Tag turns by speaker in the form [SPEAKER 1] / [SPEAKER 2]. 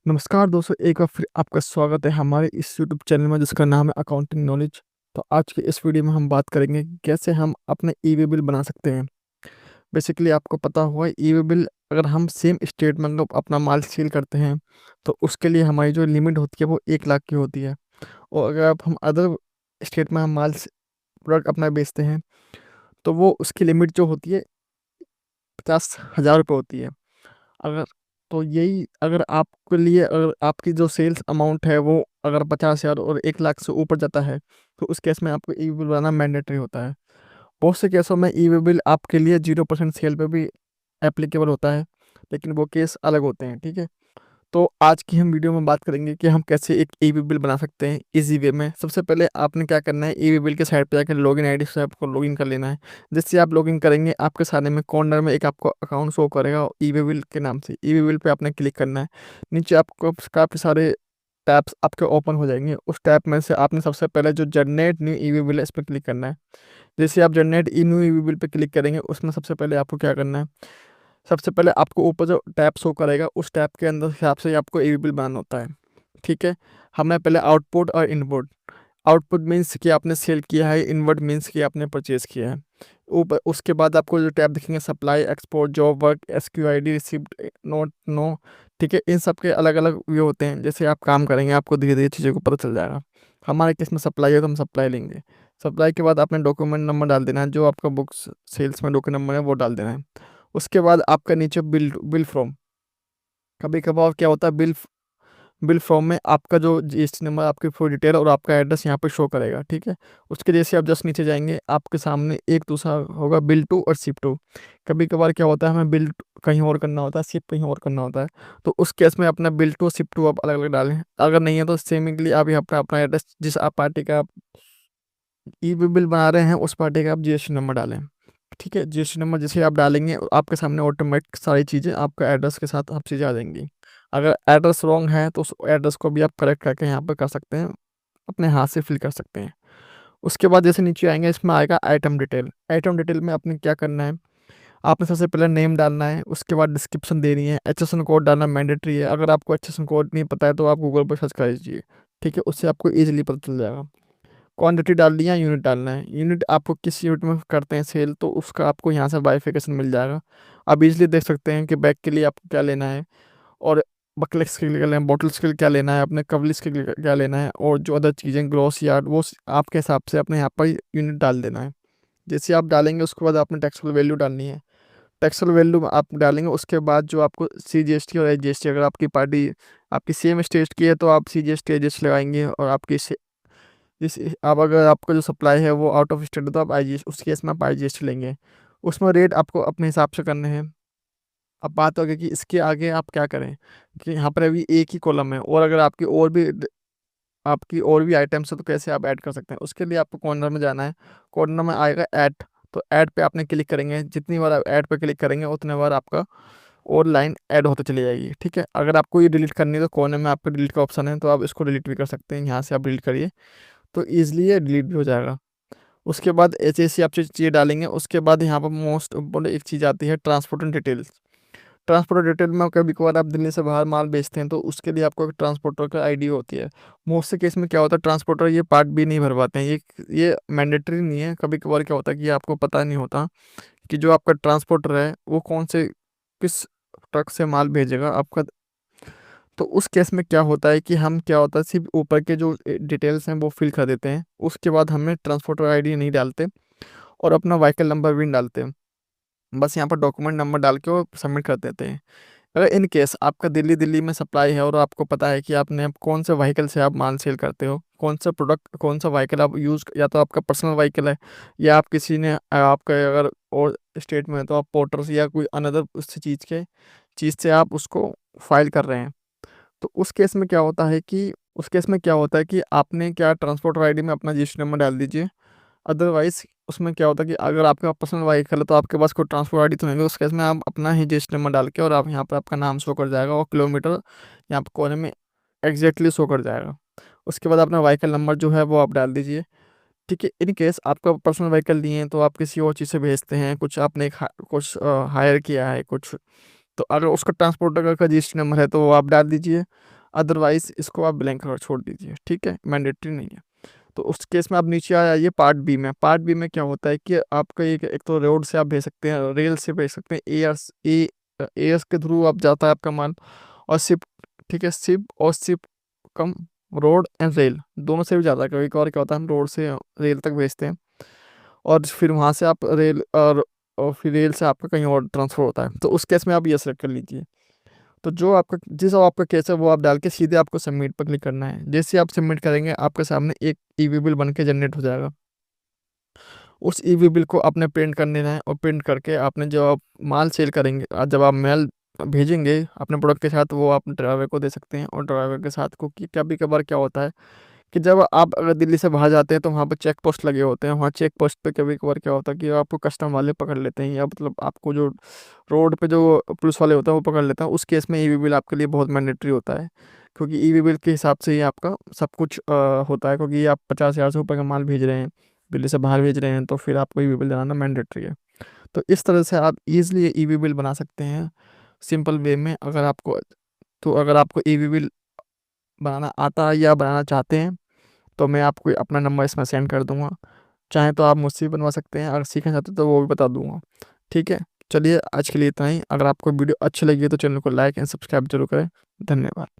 [SPEAKER 1] नमस्कार दोस्तों, एक बार फिर आपका स्वागत है हमारे इस यूट्यूब चैनल में जिसका नाम है अकाउंटिंग नॉलेज। तो आज के इस वीडियो में हम बात करेंगे कि कैसे हम अपने ई-वे बिल बना सकते हैं। बेसिकली आपको पता होगा ई-वे बिल अगर हम सेम स्टेट में अगर अपना माल सेल करते हैं तो उसके लिए हमारी जो लिमिट होती है वो 1 लाख की होती है। और अगर आप हम अदर स्टेट में हम प्रोडक्ट अपना बेचते हैं तो वो उसकी लिमिट जो होती है 50,000 रुपये होती है। अगर तो यही अगर आपके लिए अगर आपकी जो सेल्स अमाउंट है वो अगर 50,000 और 1 लाख से ऊपर जाता है तो उस केस में आपको ई बिल बनाना मैंडेटरी होता है। बहुत से केसों में ई बिल आपके लिए 0% सेल पे भी एप्लीकेबल होता है, लेकिन वो केस अलग होते हैं, ठीक है। तो आज की हम वीडियो में बात करेंगे कि हम कैसे एक ई बिल बना सकते हैं इजी वे में। सबसे पहले आपने क्या करना है, ई बिल के साइड पे जाकर लॉगिन आईडी से आपको लॉगिन कर लेना है। जिससे आप लॉगिन करेंगे आपके सामने में कॉर्नर में एक आपको अकाउंट शो करेगा ई बिल के नाम से। ई बिल पे आपने क्लिक करना है। नीचे आपको काफ़ी सारे टैब्स आपके ओपन हो जाएंगे। उस टैब में से आपने सबसे पहले जो जनरेट न्यू ई बिल है इस पर क्लिक करना है। जैसे आप जनरेट न्यू ई बिल पे क्लिक करेंगे उसमें सबसे पहले आपको क्या करना है, सबसे पहले आपको ऊपर जो टैब शो करेगा उस टैब के अंदर हिसाब से आपको ई बिल बनाना होता है, ठीक है। हमें पहले आउटपुट और इनपुट, आउटपुट मीन्स कि आपने सेल किया है, इनवर्ट मीन्स कि आपने परचेज किया है। ऊपर उसके बाद आपको जो टैब दिखेंगे supply, export, job work, SQ I D, receipt, note, no, ठीक है। इन सब के अलग अलग व्यू होते हैं। जैसे आप काम करेंगे आपको धीरे धीरे चीज़ों को पता चल जाएगा। हमारे केस में सप्लाई है तो हम सप्लाई लेंगे। सप्लाई के बाद आपने डॉक्यूमेंट नंबर डाल देना है, जो आपका बुक्स सेल्स में डॉक्यूमेंट नंबर है वो डाल देना है। उसके बाद आपका नीचे बिल बिल फ्रॉम, कभी कभार क्या होता है बिल फॉर्म में आपका जो जीएसटी नंबर, आपकी फुल डिटेल और आपका एड्रेस यहाँ पे शो करेगा, ठीक है। उसके जैसे आप जस्ट नीचे जाएंगे आपके सामने एक दूसरा होगा बिल टू और शिप टू। कभी कभार क्या होता है हमें कहीं और करना होता है, शिप कहीं और करना होता है। तो उस केस में अपना बिल टू और शिप टू आप अलग अलग डालें। अगर नहीं है तो सेमिंगली आप यहाँ पर अपना एड्रेस, जिस आप पार्टी का ई बिल बना रहे हैं उस पार्टी का आप जीएसटी नंबर डालें, ठीक है। जीएसटी नंबर जैसे आप डालेंगे आपके सामने ऑटोमेटिक सारी चीज़ें आपका एड्रेस के साथ आप चीज़ें आ जाएंगी। अगर एड्रेस रॉन्ग है तो उस एड्रेस को भी आप करेक्ट करके यहाँ पर कर सकते हैं, अपने हाथ से फिल कर सकते हैं। उसके बाद जैसे नीचे आएंगे इसमें आएगा आइटम डिटेल। आइटम डिटेल में आपने क्या करना है, आपने सबसे पहले नेम डालना है, उसके बाद डिस्क्रिप्शन देनी है, एचएसएन कोड डालना मैंडेटरी है। अगर आपको एचएसएन कोड नहीं पता है तो आप गूगल पर सर्च कर लीजिए, ठीक है। उससे आपको ईजिली पता चल जाएगा। क्वांटिटी डालनी है, यूनिट डालना है। यूनिट आपको किस यूनिट में करते हैं सेल तो उसका आपको यहाँ से बाइफिकेशन मिल जाएगा। आप इजीली देख सकते हैं कि बैग के लिए आपको क्या लेना है, और बकलेक्स के लिए क्या लेना है, बॉटल्स के लिए क्या लेना है, अपने कवलिस के लिए क्या लेना है, और जो अदर चीज़ें ग्रॉस यार्ड वो आपके हिसाब से अपने यहाँ पर यूनिट डाल देना है। जैसे आप डालेंगे उसके बाद आपने टैक्सेबल वैल्यू डालनी है। टैक्सेबल वैल्यू आप डालेंगे उसके बाद जो आपको CGST और SGST, अगर आपकी पार्टी आपकी सेम स्टेट की है तो आप CGST SGST लगाएंगे, और आपकी जिस आप अगर आपका जो सप्लाई है वो आउट ऑफ स्टेट है तो आप IGST, उस केस में आप IGST लेंगे। उसमें रेट आपको अपने हिसाब से करने हैं। अब बात हो गई कि इसके आगे आप क्या करें, कि यहाँ पर अभी एक ही कॉलम है और अगर आपकी और भी आइटम्स है तो कैसे आप ऐड कर सकते हैं। उसके लिए आपको कॉर्नर में जाना है, कॉर्नर में आएगा ऐड। तो ऐड पे आपने क्लिक करेंगे, जितनी बार आप ऐड पे क्लिक करेंगे उतने बार आपका और लाइन ऐड होते चली जाएगी, ठीक है। अगर आपको ये डिलीट करनी है तो कोने में आपका डिलीट का ऑप्शन है, तो आप इसको डिलीट भी कर सकते हैं। यहाँ से आप डिलीट करिए तो ईजिली ये डिलीट भी हो जाएगा। उसके बाद ऐसे ऐसी आप चीज़ें डालेंगे। उसके बाद यहाँ पर मोस्ट इम्पोर्टेंट एक चीज़ आती है, ट्रांसपोर्टेंट डिटेल्स। ट्रांसपोर्टर डिटेल में कभी कभार आप दिल्ली से बाहर माल बेचते हैं तो उसके लिए आपको एक ट्रांसपोर्टर का आईडी होती है। मोस्ट से केस में क्या होता है, ट्रांसपोर्टर ये पार्ट भी नहीं भर पाते हैं। ये मैंडेटरी नहीं है। कभी कभार क्या होता है कि आपको पता नहीं होता कि जो आपका ट्रांसपोर्टर है वो कौन से किस ट्रक से माल भेजेगा आपका। तो उस केस में क्या होता है कि हम क्या होता है सिर्फ ऊपर के जो डिटेल्स हैं वो फिल कर देते हैं। उसके बाद हमें ट्रांसपोर्टर आईडी नहीं डालते और अपना व्हीकल नंबर भी नहीं डालते। बस यहाँ पर डॉक्यूमेंट नंबर डाल के वो सबमिट कर देते हैं। अगर इन केस आपका दिल्ली दिल्ली में सप्लाई है और आपको पता है कि आपने अब कौन से व्हीकल से आप माल सेल करते हो, कौन सा प्रोडक्ट, कौन सा व्हीकल आप यूज़, या तो आपका पर्सनल व्हीकल है या आप किसी ने आपका अगर और स्टेट में है तो आप पोर्टर या कोई अनदर उस चीज़ से आप उसको फाइल कर रहे हैं। तो उस केस में क्या होता है कि आपने क्या ट्रांसपोर्टर आईडी में अपना रजिस्ट्रेशन नंबर डाल दीजिए। अदरवाइज़ उसमें क्या होता है कि अगर आपके पास पर्सनल व्हीकल है तो आपके पास कोई ट्रांसपोर्ट आईडी तो नहीं है। उस केस में आप अपना ही रजिस्टर नंबर डाल के और आप यहाँ पर आपका नाम शो कर जाएगा और किलोमीटर यहाँ पर कोने में एग्जैक्टली शो कर जाएगा। उसके बाद अपना व्हीकल नंबर जो है वो आप डाल दीजिए, ठीक है। इन केस आपका पर्सनल व्हीकल नहीं है तो आप किसी और चीज़ से भेजते हैं, कुछ आपने कुछ हायर किया है कुछ, तो अगर उसका ट्रांसपोर्टर का रजिस्टर नंबर है तो वो आप डाल दीजिए। अदरवाइज़ इसको आप ब्लैंक छोड़ दीजिए, ठीक है? मैंडेटरी नहीं है। तो उस केस में आप नीचे आ जाइए पार्ट बी में। पार्ट बी में क्या होता है कि आपका एक तो रोड से आप भेज सकते हैं, रेल से भेज सकते हैं, एयर्स के थ्रू आप जाता है आपका माल, और शिप, ठीक है? शिप और ship cum road and rail दोनों से भी जाता है। कभी-कभार क्या होता है हम रोड से रेल तक भेजते हैं और फिर वहाँ से आप रेल और फिर रेल से आपका कहीं और ट्रांसफ़र होता है। तो उस केस में आप ये सेलेक्ट कर लीजिए। तो जो आपका जिस आपका केस है वो आप डाल के सीधे आपको सबमिट पर क्लिक करना है। जैसे ही आप सबमिट करेंगे आपके सामने एक ई-वे बिल बन के जनरेट हो जाएगा। उस ई-वे बिल को आपने प्रिंट कर लेना है और प्रिंट करके आपने जो आप माल सेल करेंगे, जब आप माल भेजेंगे अपने प्रोडक्ट के साथ, वो आप ड्राइवर को दे सकते हैं। और ड्राइवर के साथ को कि कभी-कभार क्या होता है कि जब आप अगर दिल्ली से बाहर जाते हैं तो वहाँ पे चेक पोस्ट लगे होते हैं। वहाँ चेक पोस्ट पे कभी-कभार क्या होता है कि आपको कस्टम वाले पकड़ लेते हैं, या मतलब आपको जो रोड पे जो पुलिस वाले होते हैं वो पकड़ लेते हैं। उस केस में ई-वे बिल आपके लिए बहुत मैंडेटरी होता है, क्योंकि ई-वे बिल के हिसाब से ही आपका सब कुछ होता है। क्योंकि ये आप 50,000 से ऊपर का माल भेज रहे हैं, दिल्ली से बाहर भेज रहे हैं, तो फिर आपको ई-वे बिल बनाना मैंडेटरी है। तो इस तरह से आप ईज़िली ये ई-वे बिल बना सकते हैं सिंपल वे में। अगर आपको ई-वे बिल बनाना आता है या बनाना चाहते हैं तो मैं आपको अपना नंबर इसमें सेंड कर दूँगा। चाहें तो आप मुझसे भी बनवा सकते हैं, अगर सीखना चाहते हैं तो वो भी बता दूँगा। ठीक है? चलिए आज के लिए इतना ही। अगर आपको वीडियो अच्छी लगी है तो चैनल को लाइक एंड सब्सक्राइब ज़रूर करें। धन्यवाद।